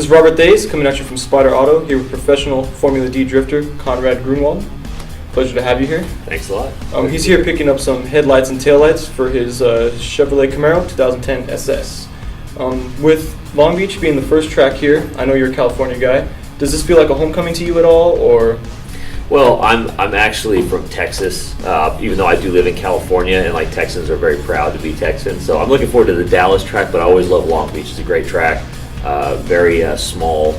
is Robert Days coming at you from Spyder Auto, here with professional Formula D drifter Conrad Grunewald. Pleasure to have you here. Thanks a lot. He's here picking up some headlights and taillights for his Chevrolet Camaro 2010 SS. With Long Beach being the first track here, I know you're a California guy. Does this feel like a homecoming to you at all, or? Well, I'm actually from Texas, even though I do live in California, and like Texans are very proud to be Texans. So I'm looking forward to the Dallas track, but I always love Long Beach. It's a great track. Very small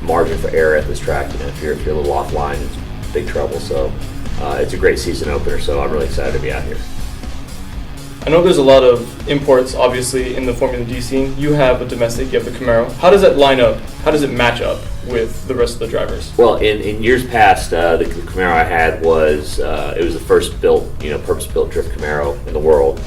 margin for error at this track. You know, if you're a little offline, it's big trouble. So it's a great season opener. So I'm really excited to be out here. I know there's a lot of imports, obviously, in the Formula D scene. You have a domestic, you have the Camaro. How does that line up? How does it match up with the rest of the drivers? Well, in years past, the Camaro I had was it was the first built, purpose-built drift Camaro in the world.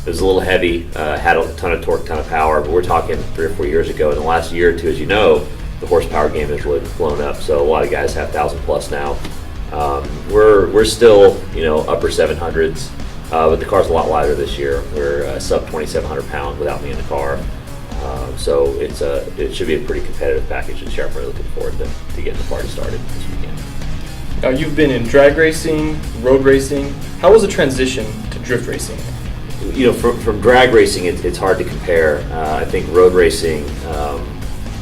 It was a little heavy, had a ton of torque, ton of power, but we're talking 3 or 4 years ago. In the last year or two, as you know, the horsepower game has really blown up. So a lot of guys have 1,000 plus now. We're still, upper 700s. But the car's a lot lighter this year. We're sub 2,700 pounds without me in the car. So it should be a pretty competitive package this year. I'm really looking forward to getting the party started this weekend. Now, you've been in drag racing, road racing. How was the transition to drift racing? From drag racing, it's hard to compare. I think road racing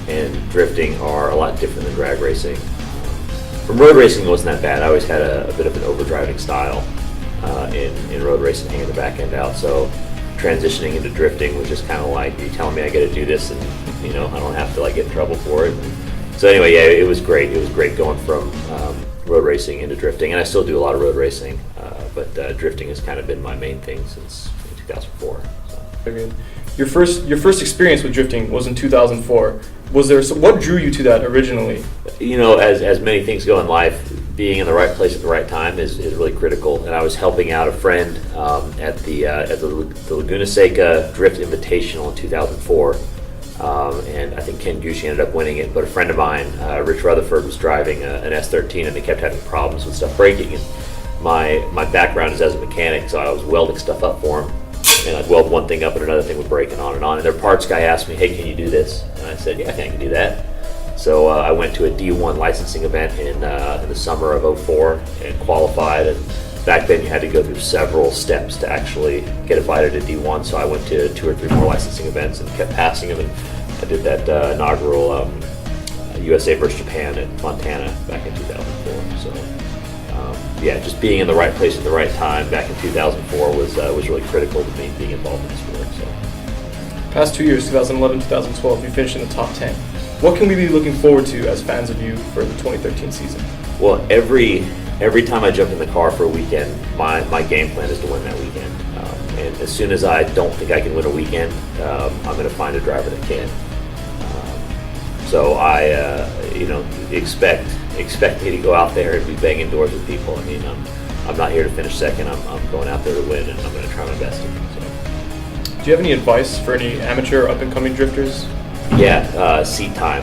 and drifting are a lot different than drag racing. From road racing, it wasn't that bad. I always had a bit of an overdriving style. In road racing, hanging the back end out. So transitioning into drifting was just kind of like, you telling me I got to do this, and I don't have to get in trouble for it. So anyway, yeah, it was great. It was great going from road racing into drifting, and I still do a lot of road racing, but drifting has kind of been my main thing since 2004. So. Very good. Your first experience with drifting was in 2004. What drew you to that originally? As many things go in life, being in the right place at the right time is really critical. And I was helping out a friend at the Laguna Seca Drift Invitational in 2004, and I think Ken Gucci ended up winning it. But a friend of mine, Rich Rutherford, was driving an S13, and they kept having problems with stuff breaking. And my background is as a mechanic, so I was welding stuff up for him. And I'd weld one thing up and another thing would break, and on and on. And their parts guy asked me, "Hey, can you do this?" And I said, "Yeah, I think I can do that." So I went to a D1 licensing event in the summer of '04 and qualified. And back then you had to go through several steps to actually get invited to D1. So I went to 2 or 3 more licensing events and kept passing them. And I did that inaugural USA versus Japan at Montana back in 2004. So yeah, just being in the right place at the right time back in 2004 was really critical to me being involved in the sport. So. Past 2 years, 2011, 2012, you finished in the top 10. What can we be looking forward to as fans of you for the 2013 season? Well, every time I jump in the car for a weekend, my game plan is to win that weekend. And as soon as I don't think I can win a weekend, I'm going to find a driver that can. So I, expect me to go out there and be banging doors with people. I mean, I'm not here to finish second. I'm going out there to win, and I'm going to try my best. So. Do you have any advice for any amateur or up-and-coming drifters? Yeah, seat time.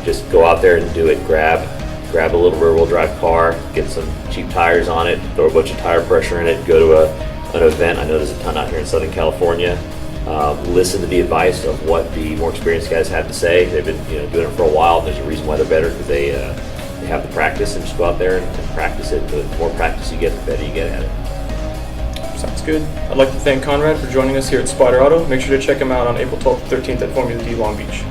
Just go out there and do it. Grab a little rear-wheel drive car, get some cheap tires on it, throw a bunch of tire pressure in it, go to an event. I know there's a ton out here in Southern California. Listen to the advice of what the more experienced guys have to say. They've been doing it for a while, and there's a reason why they're better, because they have the practice, and just go out there and practice it. The more practice you get, the better you get at it. Sounds good. I'd like to thank Conrad for joining us here at Spyder Auto. Make sure to check him out on April 12th and 13th at Formula D Long Beach.